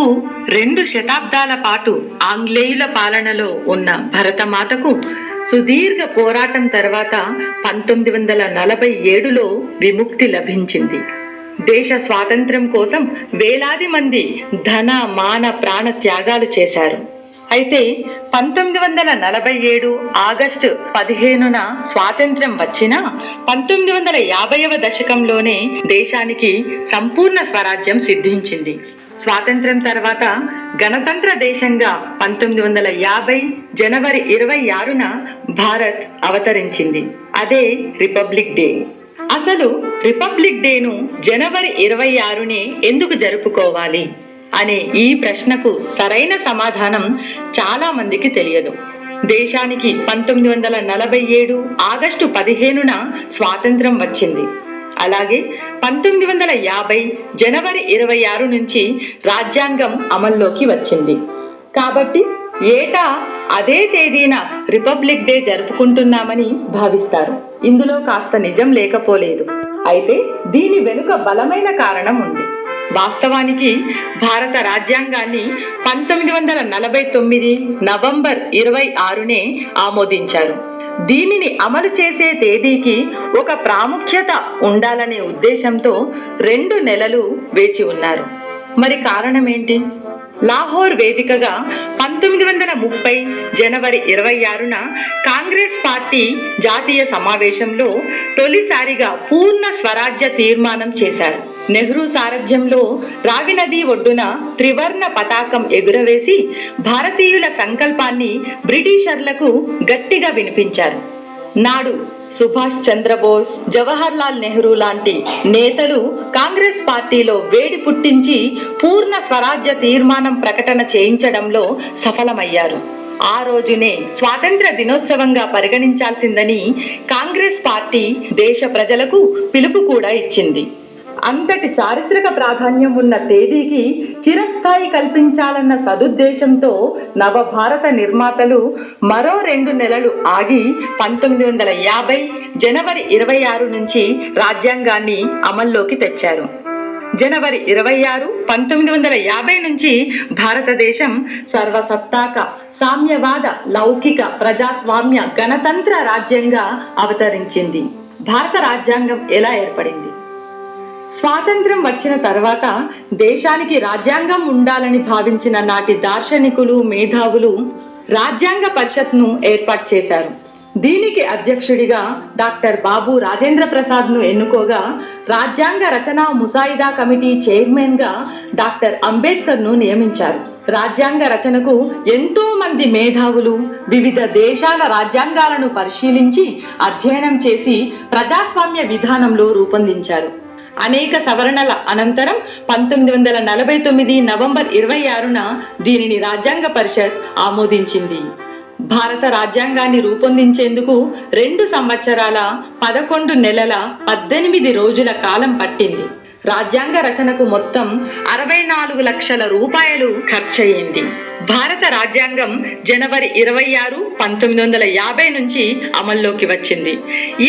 దాదాపు 2 శతాబ్దాల పాటు ఆంగ్లేయుల పాలనలో ఉన్న భరతమాతకు సుదీర్ఘ పోరాటం తర్వాత 1947లో విముక్తి లభించింది. దేశ స్వాతంత్ర్యం కోసం వేలాది మంది ధన మాన ప్రాణ త్యాగాలు చేశారు. అయితే 1947 ఆగస్టు 15న స్వాతంత్ర్యం వచ్చినా 1950వ దశకంలోనే దేశానికి సంపూర్ణ స్వరాజ్యం సిద్ధించింది. స్వాతంత్ర్యం తర్వాత గణతంత్ర దేశంగా 1950 జనవరి 26న భారత్ అవతరించింది. అదే రిపబ్లిక్ డే. అసలు రిపబ్లిక్ డేను జనవరి 26నే ఎందుకు జరుపుకోవాలి అనే ఈ ప్రశ్నకు సరైన సమాధానం చాలా మందికి తెలియదు. దేశానికి 1947 ఆగస్టు 15న స్వాతంత్రం వచ్చింది. అలాగే 1950 జనవరి 26 నుంచి రాజ్యాంగం అమల్లోకి వచ్చింది. కాబట్టి ఏటా అదే తేదీన రిపబ్లిక్ డే జరుపుకుంటున్నామని భావిస్తారు. ఇందులో కాస్త నిజం లేకపోలేదు. అయితే దీని వెనుక బలమైన కారణం ఉంది. వాస్తవానికి భారత రాజ్యాంగాన్ని 1949 నవంబర్ 26నే ఆమోదించారు. దీనిని అమలు చేసే తేదీకి ఒక ప్రాముఖ్యత ఉండాలనే ఉద్దేశంతో 2 నెలలు వేచి ఉన్నారు. మరి కారణం ఏంటి? లాహోర్ వేదికగా 1930 జనవరి 26న కాంగ్రెస్ పార్టీ జాతీయ సమావేశంలో తొలిసారిగా పూర్ణ స్వరాజ్య తీర్మానం చేశారు. నెహ్రూ సారథ్యంలో రావి నది ఒడ్డున త్రివర్ణ పతాకం ఎగురవేసి భారతీయుల సంకల్పాన్ని బ్రిటిషర్లకు గట్టిగా వినిపించారు. నాడు సుభాష్ చంద్రబోస్, జవహర్ లాల్ నెహ్రూ లాంటి నేతలు కాంగ్రెస్ పార్టీలో వేడి పుట్టించి పూర్ణ స్వరాజ్య తీర్మానం ప్రకటన చేయించడంలో సఫలమయ్యారు. ఆ రోజునే స్వాతంత్ర దినోత్సవంగా పరిగణించాల్సిందని కాంగ్రెస్ పార్టీ దేశ ప్రజలకు పిలుపు కూడా ఇచ్చింది. అంతటి చారిత్రక ప్రాధాన్యం ఉన్న తేదీకి చిరస్థాయి కల్పించాలన్న సదుద్దేశంతో నవభారత నిర్మాతలు మరో 2 నెలలు ఆగి 1950 జనవరి 26 నుంచి రాజ్యాంగాన్ని అమల్లోకి తెచ్చారు. జనవరి 26, 1950 నుంచి భారతదేశం సర్వసత్తాక సామ్యవాద లౌకిక ప్రజాస్వామ్య గణతంత్ర రాజ్యంగా అవతరించింది. భారత రాజ్యాంగం ఎలా ఏర్పడింది? స్వాతంత్ర్యం వచ్చిన తర్వాత దేశానికి రాజ్యాంగం ఉండాలని భావించిన నాటి దార్శనికులు, మేధావులు రాజ్యాంగ పరిషత్ను ఏర్పాటు చేశారు. దీనికి అధ్యక్షుడిగా డాక్టర్ బాబు రాజేంద్ర ప్రసాద్ ను ఎన్నుకోగా, రాజ్యాంగ రచనా ముసాయిదా కమిటీ చైర్మన్ గా డాక్టర్ అంబేద్కర్ ను నియమించారు. రాజ్యాంగ రచనకు ఎంతో మంది మేధావులు వివిధ దేశాల రాజ్యాంగాలను పరిశీలించి అధ్యయనం చేసి ప్రజాస్వామ్య విధానంలో రూపొందించారు. అనేక సవరణల అనంతరం 1949 నవంబర్ 26న దీనిని రాజ్యాంగ పరిషత్ ఆమోదించింది. భారత రాజ్యాంగాన్ని రూపొందించేందుకు 2 సంవత్సరాల 11 నెలల 18 రోజుల కాలం పట్టింది. రాజ్యాంగ రచనకు మొత్తం 64 లక్షల రూపాయలు ఖర్చయింది. భారత రాజ్యాంగం జనవరి 26, 1950 నుంచి అమల్లోకి వచ్చింది.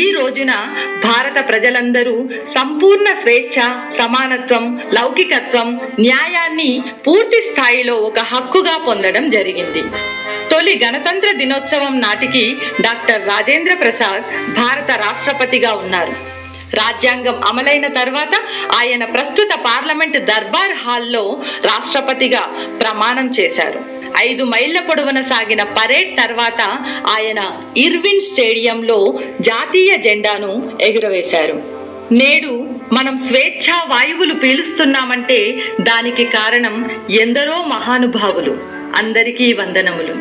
ఈ రోజున భారత ప్రజలందరూ సంపూర్ణ స్వేచ్ఛ, సమానత్వం, లౌకికత్వం, న్యాయాన్ని పూర్తి స్థాయిలో ఒక హక్కుగా పొందడం జరిగింది. తొలి గణతంత్ర దినోత్సవం నాటికి డాక్టర్ రాజేంద్ర ప్రసాద్ భారత రాష్ట్రపతిగా ఉన్నారు. రాజ్యాంగం అమలైన తర్వాత ఆయన ప్రస్తుత పార్లమెంట్ దర్బార్ హాల్లో రాష్ట్రపతిగా ప్రమాణం చేశారు. 5 మైళ్ళ పొడవున సాగిన పరేడ్ తర్వాత ఆయన ఇర్విన్ స్టేడియంలో జాతీయ జెండాను ఎగురవేశారు. నేడు మనం స్వేచ్ఛా వాయువులు పీలుస్తున్నామంటే దానికి కారణం ఎందరో మహానుభావులు. అందరికీ వందనములు.